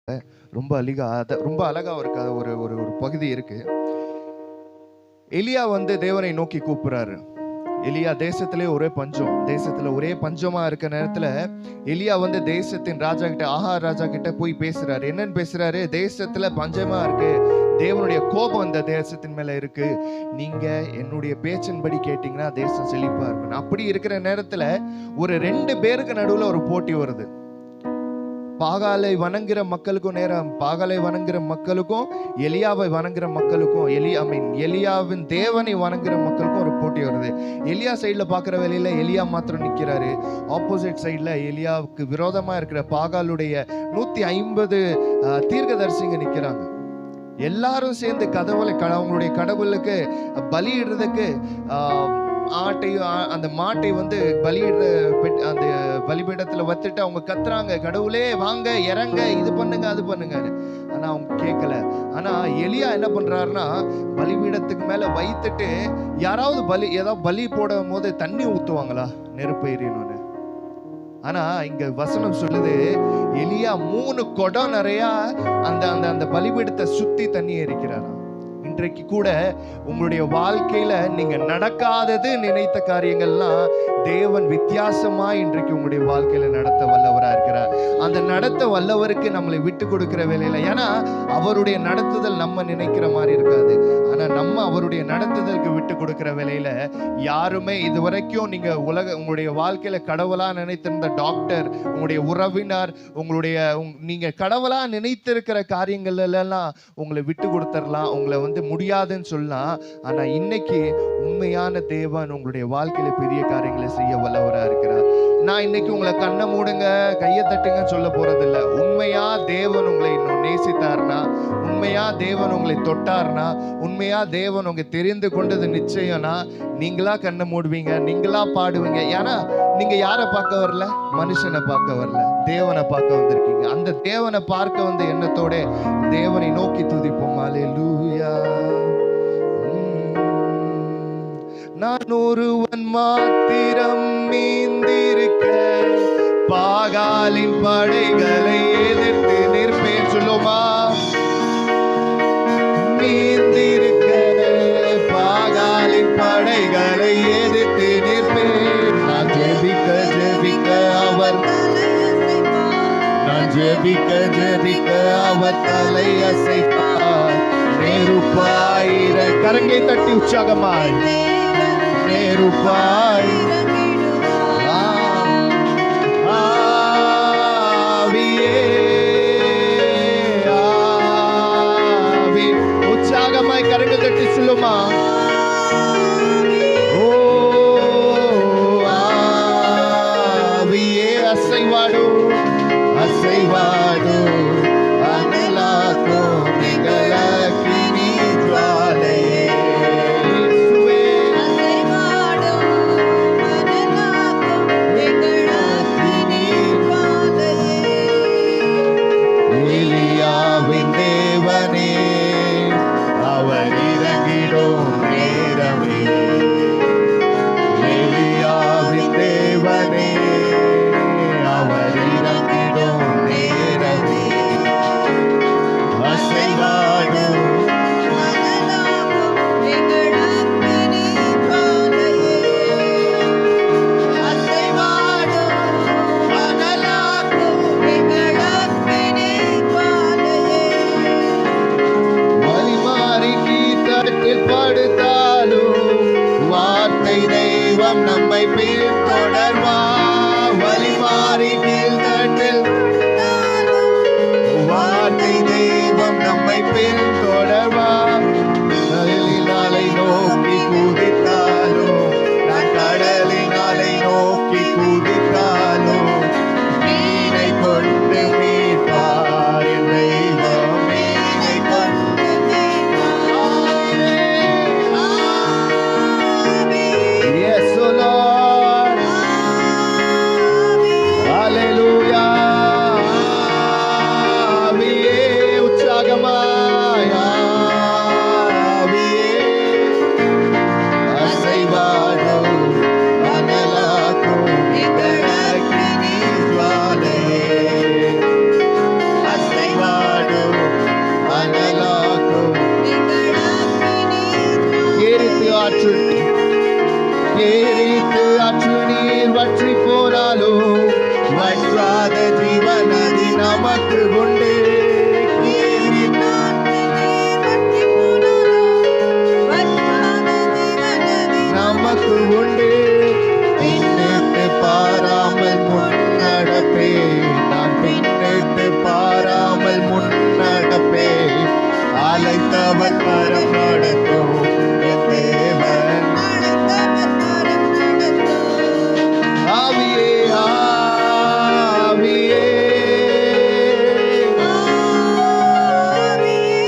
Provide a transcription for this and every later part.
ரொம்ப அழகா ஒரு ஒரு ஒரு பகுதி இருக்கு. எலியா தேவனை நோக்கி கூப்பிடுறாரு. எலியா தேசத்துல ஒரே பஞ்சமா இருக்க நேரத்துல எலியா தேசத்தின் ராஜா கிட்ட, ராஜா கிட்ட போய் பேசுறாரு. என்னன்னு பேசுறாரு? தேசத்துல பஞ்சமா இருக்கு, தேவனுடைய கோபம் இந்த தேசத்தின் மேல இருக்கு, நீங்க என்னுடைய பேச்சின்படி கேட்டீங்கன்னா தேசம் செழிப்பா இருக்கும். அப்படி இருக்கிற நேரத்துல ஒரு 2 பேருக்கு நடுவுல ஒரு போட்டி வருது. பாகாலை வணங்குற மக்களுக்கும் எலியாவை வணங்குற மக்களுக்கும் எலியாவின் தேவனை வணங்குற மக்களுக்கும் ஒரு போட்டி வருது. எலியா சைட்ல பாக்குற வேலையில எலியா மாத்திரம் நிக்கிறாரு. ஆப்போசிட் சைட்ல எலியாவுக்கு விரோதமா இருக்கிற பாகாலுடைய 150 தீர்க்கதரிசிங்க நிக்கிறாங்க. எல்லாரும் சேர்ந்து அவங்களுடைய கடவுளுக்கு பலியிடுறதுக்கு அந்த மாட்டை பலியிடுற அந்த பலிபீடத்துல வச்சுட்டு அவங்க கத்துறாங்க, கடவுளே வாங்க இறங்க, இது பண்ணுங்க அது பண்ணுங்க. ஆனா அவங்க கேட்கல. ஆனா எலியா என்ன பண்றாருன்னா, பலிபீடத்துக்கு மேல வைத்துட்டு யாராவது ஏதாவது பலி போடும் போது தண்ணி ஊத்துவாங்களா நெருப்பு எரியணும்னு? ஆனா இங்க வசனம் சொல்லுது, எலியா 3 குடம் நிறைய அந்த அந்த பலிபீடத்தை சுத்தி தண்ணி எரிக்கிறாரா. இன்றைக்கு கூட உங்களுடைய வாழ்க்கையில நீங்க நடக்காதது நினைத்த காரியங்கள்லாம் தேவன் வித்தியாசமா இன்றைக்கு உங்களுடைய வாழ்க்கையில நடத்த வல்லவரா இருக்கிறார். அந்த நடத்த வல்லவருக்கு நம்மளை விட்டு கொடுக்கிற வேலையில, ஏன்னா அவருடைய நடத்துதல் நம்ம நினைக்கிற மாதிரி இருக்காது. ஆனா நம்ம அவருடைய நடத்துதலுக்கு விட்டு கொடுக்கிற வேலையில யாருமே இதுவரைக்கும் உங்களுடைய வாழ்க்கையில கடவுளா நினைத்திருந்த டாக்டர், உங்களுடைய உறவினர், நீங்க கடவுளா நினைத்திருக்கிற காரியங்கள் எல்லாம் உங்களை விட்டு கொடுத்துடலாம், உங்களை முடியாதுன்னு சொல்லலாம். ஆனா இன்னைக்கு உண்மையான தேவன் உங்களுடைய வாழ்க்கையில பெரிய காரியங்களை செய்ய வல்லவரா இருக்கிறார். நான் இன்னைக்கு உங்களை கண்ணை மூடுங்க கையை தட்டுங்க சொல்ல போறதில்லை. உண்மையா தேவன் உங்களை இன்னும் நேசித்தார்னா, உண்மையா தேவன் உங்களை தொட்டார்னா, உண்மையா தேவன் உங்க தெரிந்து கொண்டது நிச்சயம்னா, நீங்களா கண்ணை மூடுவீங்க, நீங்களா பாடுவீங்க. ஏன்னா நீங்க யாரை பார்க்க வரல? மனுஷனை பார்க்க வரல, தேவனை பார்க்க வந்திருக்கீங்க. அந்த தேவனை பார்க்க வந்த எண்ணத்தோட தேவனை நோக்கி துதிப்போம். அல்லேலூயா. நான் ஒருவன் மாத்திரம் மீந்திருக்க, பாகாலின் படைகளை எதிர்த்து நிற்பேன். சொல்லுமா, மீந்திருக்க பாகாலின் படைகளை எதிர்த்து நிற்பேன். நான் ஜெபிக்க அவர் தலை அசைத்தார். நெருப்பாயிர கரங்கை தட்டி உற்சாகமாய் நெருப்பாய் உற்சாகமாய் கரங்கள் தட்டி சொல்லுமா, அசைவாடு அனலாக்கோ நிகழக்கினி ஜுவாலையே. எலியாவின் தேவனே அவர் இறங்கிடும் நேரமே, எலியாவின் தேவனே அவர் இறங்கிடும் நேரமே. அசைவாடும்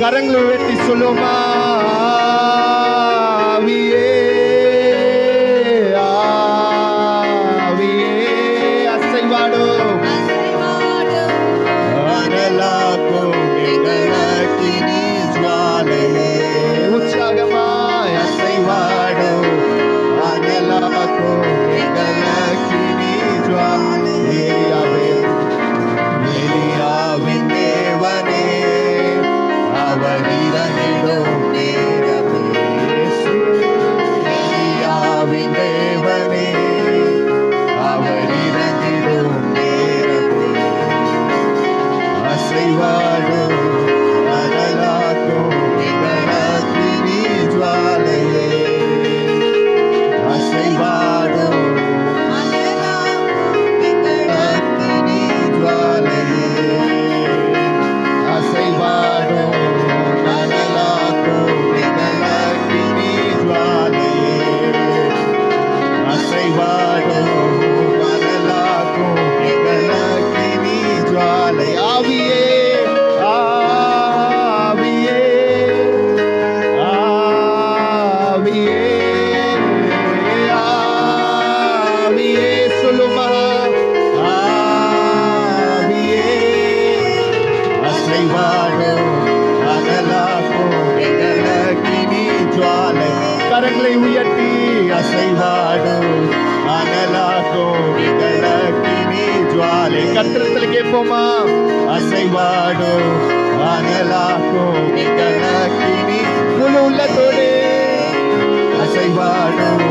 கரங்களை உயர்த்தி சொல்லுமா, ஆவியே ஆவியே அசைவாடும் அனலாக்கும் எங்கள் அக்கினி ஜுவாலையே. உற்சாகமாய் அசைவாடும் அனலாக்கும் எங்கள் அக்கினி ஜுவாலையே. எலியாவின் தேவனே அவர் இறங்கிடும் நேரமே. எலியாவின் தேவனே அவர் இறங்கிடும் நேரமே. அசைவாடும் அனலாக்கும் எங்கள் அக்கினி ஜுவாலையே. அசைவாடும் அக்கினி ஜுவாலையே. அசைவாடும் அனலாக்கும் எங்கள் அக்கினி ஜுவாலையே. அசைவாடும் அனலாக்கும் எங்கள் அக்கினி ஜுவாலை. ஆவியே ஆவியே ஆவியே ஆவியே சொல்லுமா, ஆவியே அசைவாடும் அனலாக்கும் எங்கள் அக்கினி ஜுவாலை. கரங்களை உயர்த்தி அசைவாடும் அனலாக்கும் எங்கள் அக்கினி ஜுவாலை. கர்த்தரிடத்தில் கேட்போமா, அசைவாடும் அனலாக்கும் எங்கள் அக்கினி. முழு உள்ளத்தோடு அசைவாடும்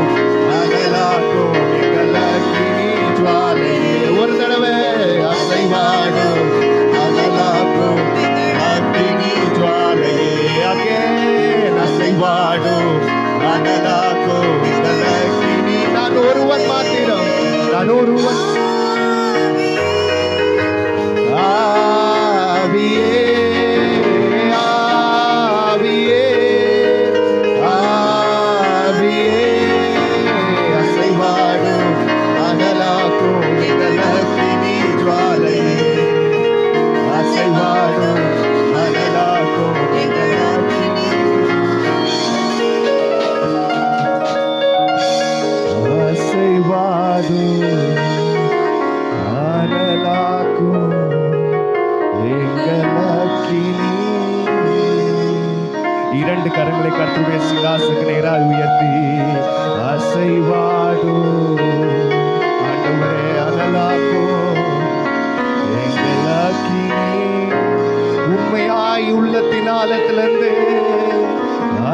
அனலாக்கும் எங்கள் அக்கினி ஜுவாலையே. ஒரு தடவை அசைவாடும் அனலாக்கும் அக்கினி ஜுவாலையே. அகேன் அசைவாடும் அனலாக்கும் எங்கள் அக்கினி. நான் ஒருவன் மாத்திரம், நான் ஒருவன். ஆவியே ஆவியே ஆவியே அசைவாடும் அனலாக்கும் எங்கள் அக்கினி ஜுவாலையே. அசைவாடும் அனலாக்கும் எங்கள் அக்கினி. அசைவாடும் அனலாக்கும் எங்கள் அக்கினி. இரண்டு கரங்களை கர்த்தருடைய சிங்காசனத்துக்கு நேராக உயர்த்தி அசைவாடும் ஆண்டவரே அனலாக்கும் எங்கள் அக்கினி. உண்மையாய் உள்ளத்தின் ஆழத்திலிருந்து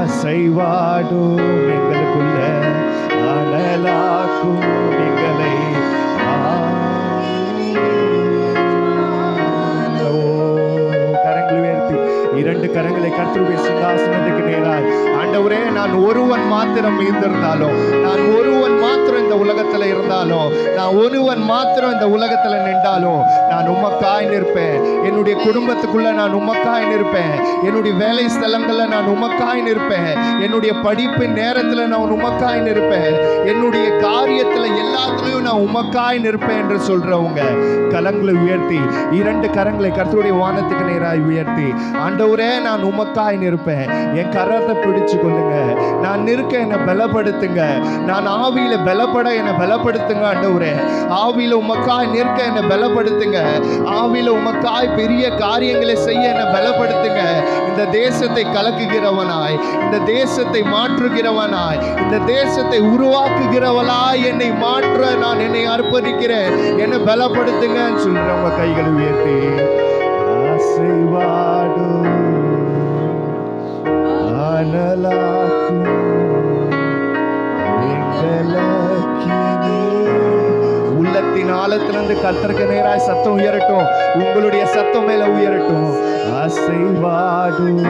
அசைவாடும் எங்களுக்குள்ள அனலாக்கும் எங்களை. கரங்களை உயர்த்தி இரண்டு கரங்களை கர்த்தருடைய சிங்காசனத்துக்கு நேராய், ஆண்டவரே நான் ஒருவன் மாத்திரம் இருந்திருந்தாலும், நான் ஒருவன் மாத்திரம் இந்த உலகத்துல இருந்தாலும், நான் ஒருவன் மாத்திரம் இந்த உலகத்துல நின்றாலும் நான் உமக்காய் நிற்பேன். என்னுடைய குடும்பத்துக்குள்ள நான் உமக்காய் நிற்பேன். என்னுடைய வேலை ஸ்தலங்கள்ல நான் உமக்காய் நிற்பேன். என்னுடைய படிப்பின் நேரத்துல நான் உமக்காய் நிற்பேன். என்னுடைய காரியத்துல எல்லாத்துலயும் நான் உமக்காய் நிற்பேன் என்று சொல்றவங்க கரங்களை உயர்த்தி இரண்டு கரங்களை கர்த்தருடைய வானத்துக்கு நேராய் உயர்த்தி, ஆண்டவரே நான் உமக்காய் நிற்பேன். என் கரத்தை பிடிச்சு கொள்ளுங்க. நான் நிற்க என்னை பலப்படுத்துங்க. நான் ஆவியில பலப்பட என்னை பலப்படுத்துங்க. ஆண்டவரே ஆவியில உமக்காய் நிற்க என்னை பலப்படுத்துங்க. ஆவியில உமக்காய் பெரிய காரியங்களை செய்ய என்னை பலப்படுத்துங்க. இந்த தேசத்தை கலக்குகிறவனாய், இந்த தேசத்தை மாற்றுகிறவனாய், இந்த தேசத்தை உருவாக்குகிறவளாய் என்னை மாற்ற நான் என்னை அர்ப்பணிக்கிறேன். என்னை பலப்படுத்துங்க சொல்றவங்க கைகளை உயர்த்தி அசைவாடும் அனலாக்கும் எங்கள் அக்கினி. உள்ளத்தின் ஆழத்திலிருந்து கர்த்தருக்கு நேராய் சத்தம் உயரட்டும். உங்களுடைய சத்தம் மேல உயரட்டும். அசைவாடும்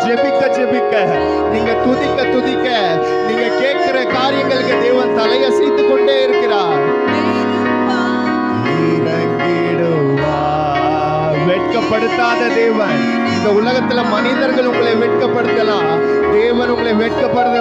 ஜெபிக்க ஜெபிக்க, நீங்க துதிக்க துதிக்க, நீங்க கேட்கிற காரியங்களுக்கு தேவன் தலையசைத்து கொண்டே இருக்கிறார். வெட்கப்படுத்தாத தேவன். இந்த உலகத்துல மனிதர்கள் உங்களை வெட்கப்படுத்தலாம், தேவன் உங்களை வெட்கப்படுத்த